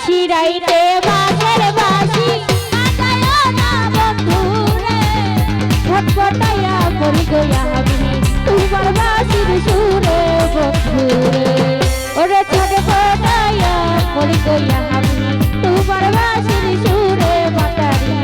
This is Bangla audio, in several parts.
শিরাইতে বাঁশের বাঁশি বাজায়ো না বন্ধুরে ছটফটাইয়া মরি গয়া আমি তোমার বাঁশির সুরে বন্ধুরে ওরে ছটফটাইয়া মরি গয়া আমি তোমার বাঁশির সুরে বাটারি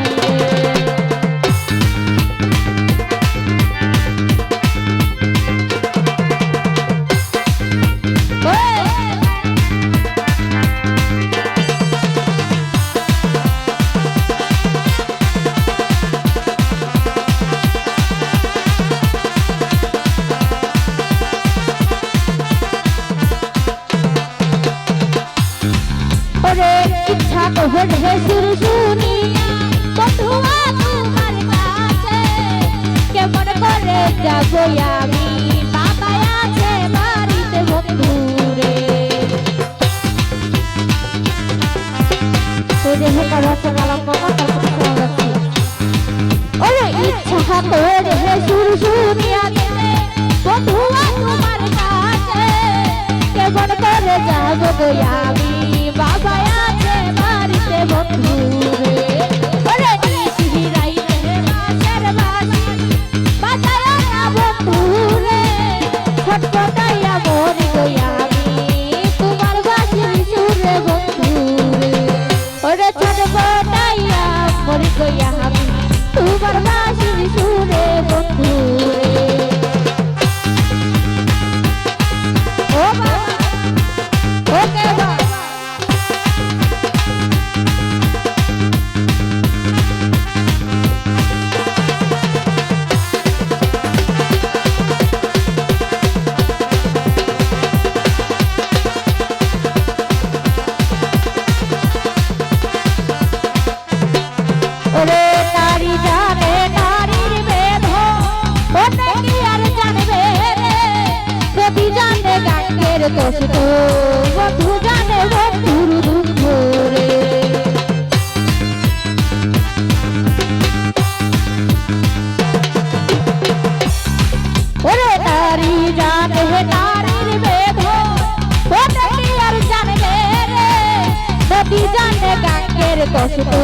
ইচ্ছা কহন হে সুর শুনিয়া বন্ধুয়া তোমার কাছে কেমন করে যাবো আমি বাবা আছে বাড়িতে বন্ধুরে তোরে হে করছ কালাম বাবা ওরে ইচ্ছা কহন হে সুর শুনিয়া বন্ধুয়া তোমার কাছে কেমন করে যাবো আমি বাবা আছে বাড়িতে বন্ধুরে ওরে শিরাইতে বাঁশের বাঁশি বাজায়ো না বন্ধুরে ছটফটাইয়া মরি গয়া আমি তোমার বাঁশির সুরে বন্ধুরে ওরে ছটফটাইয়া মরি গয়া আমি তোমার বাঁশির সুরে বন্ধুরে ও বাবা ওকে বাবা ওরে নারী জানে নারীর বেদ ওনে কি আর জানবে রে যদি জানে গাঙ্গের দোষ তো বন্ধু জানে বন্ধুর দুঃখ রে ওরে নারী জানে নারীর বেদ ওনে কি আর জানবে রে যদি জানে গাঙ্গের দোষ তো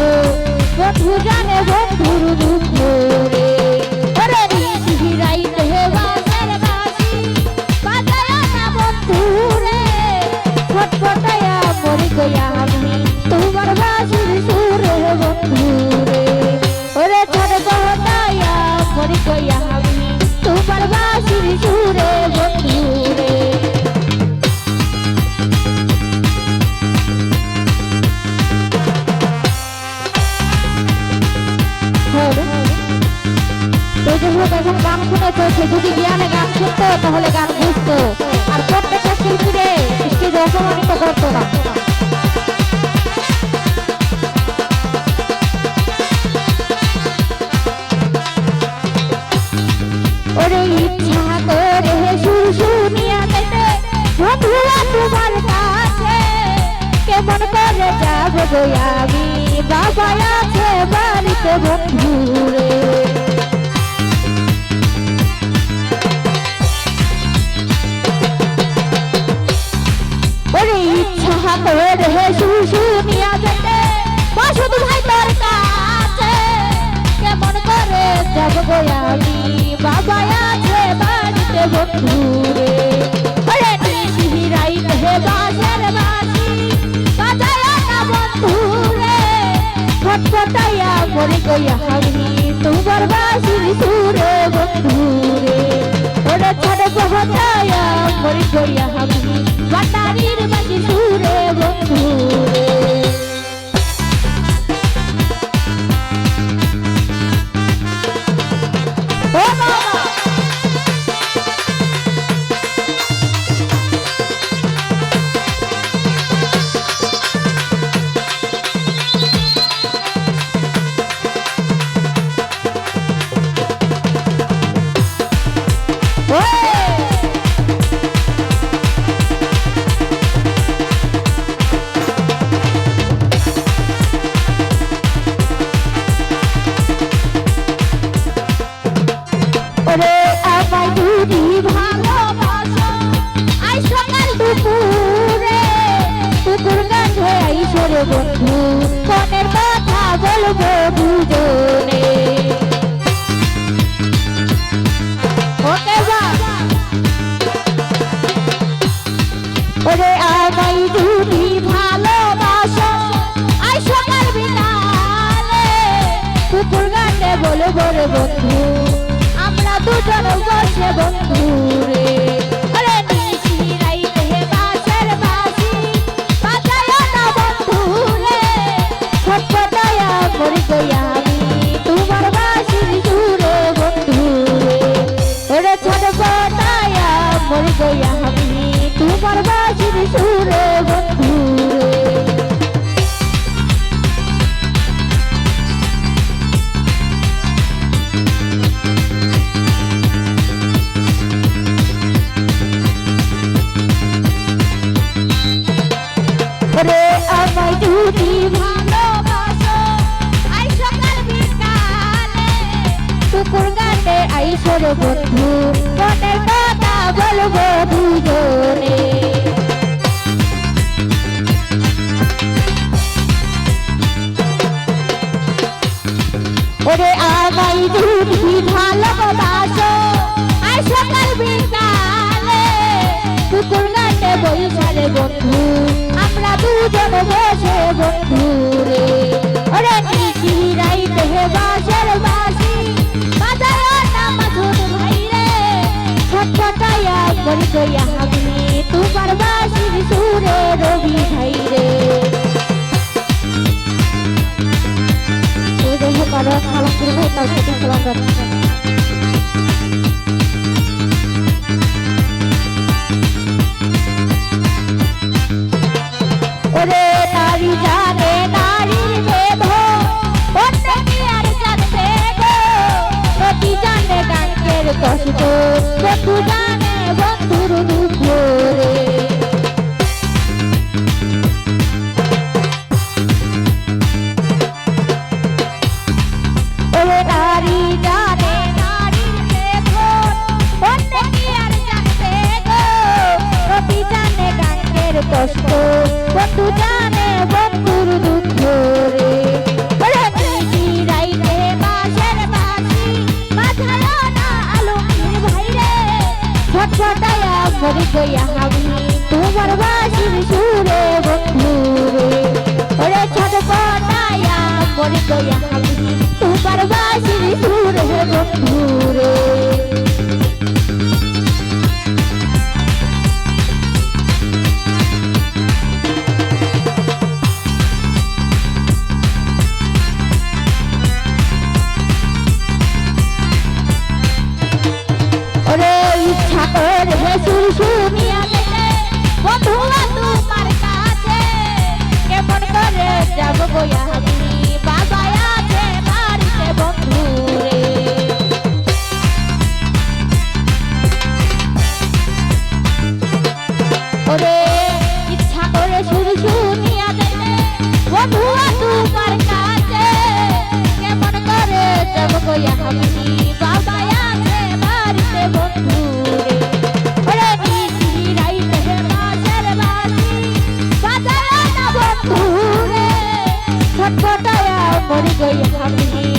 বন্ধু জানে বন্ধুর দুঃখ রে ওরে শিরাইতে বাঁশের বাঁশি বাজায়ো না বন্ধুরে ছটফটাইয়া মরি গয়া আমি তোমার বাঁশির সুরে বন্ধুরে ওরে ছটফটাইয়া মরি গয়া আমি তোমার বাঁশির সুরে বন্ধুরে এখন গান শুনেছে সে যদি জ্ঞানে গান শুনতো তাহলে গান বুঝতো আর প্রত্যেকটা শিল্পীরে স্টেজে অপমানিত করতো না ওরে ইচ্ছা করে সুর শুনিয়া যেতে বন্ধুরা তোমার কাছে কেমন করে যাবো গো আমি বাবা আছে বাড়িতে বন্ধুরে ইচ্ছা করে হে শুনিয়া যেতে বসত ভাই তোর কাছে কেমন করে যাব গো আমি বাবা আছে বাড়িতে বন্ধুরে ওরে শিরাইতে হে বাঁশের বাঁশি বাজায়ো না বন্ধুরে ছটফটাইয়া মরি গয়া আমি তোমার বাঁশির সুরে বন্ধুরে ওরে ছটফটাইয়া মরি গয়া আমি বাটারির বাঁশি সুরে বন্ধুরে ও বাবা মাঝে আইসো রে বন্ধু মনের কথা বলবো দুজনে ওকে বা ওরে আমায় যদি ভালোবাসো আইসো কাল বিকালে কুকুর গানে বলবো রে বন্ধু আমরা দুজন বসে বন্ধু রে আরে নিশি রাইতে বাঁশের বাঁশি বাজায় না বন্ধু রে ছটপটায়া মরি গয়া আমি তোমার বাঁশির সুরে বন্ধু রে ওরে ছটপটায়া মরি গয়া আমি তোমার বাঁশির সুরে বন্ধু রে ওরে আমায় যদি ভালোবাসো আইসো কাল বিকালে কুকুর গানে আইসো রে বন্ধু মনের কথা বলবো দুজনে ওরে আমায় যদি ভালোবাসো আইসো কাল বিকালে কুকুর গানে বইসারে বন্ধু আমরা দুজন বসে বন্ধু রে ওরে নিশি রাইতে বাঁশের বাঁশি বাজায় না মাধুর ভাই রে ছটপটায়া মরি গয়া আমি তোমার বাঁশির সুরে রবি ভাই রে এই দেখো কারো খালাপুর ভাই তার সাথে সালাম রাখছে ওরে নারী জানে নারীর বেদ অন্য কি আর জানবে গো প্রতি জানে গাঙ্গের কষ্ট বন্ধু জানে বন্ধুর দুঃখ রে ওরে নারী জানে নারীর বেদ অন্য কি আর জানবে গো প্রতি জানে গাঙ্গের কষ্ট বন্ধু জানে বন্ধুর দুঃখ রে ওরে নিশি রাইতে বাঁশের বাঁশি বাজায় না আলমগীর ভাই রে ছটপটায়া মরি গয়া আমি তোমার বাঁশির সুরে বন্ধু রে ওরে ছটপটায়া মরি গয়া আমি তোমার বাঁশির সুরে বন্ধু রে ইচ্ছা করে সুর শুনিয়া যেতে বন্ধুরা তোমার কাছে কেমন করে যাব গয়া আমি বাবা আছে বাড়িতে বন্ধু রে ওরে ইচ্ছা করে সুর শুনিয়া যেতে বন্ধুরা তোমার কাছে কেমন করে যাব গয়া আমি বাবা আছে বাড়িতে বন্ধু ছটপটায়া মরি গয়া আমি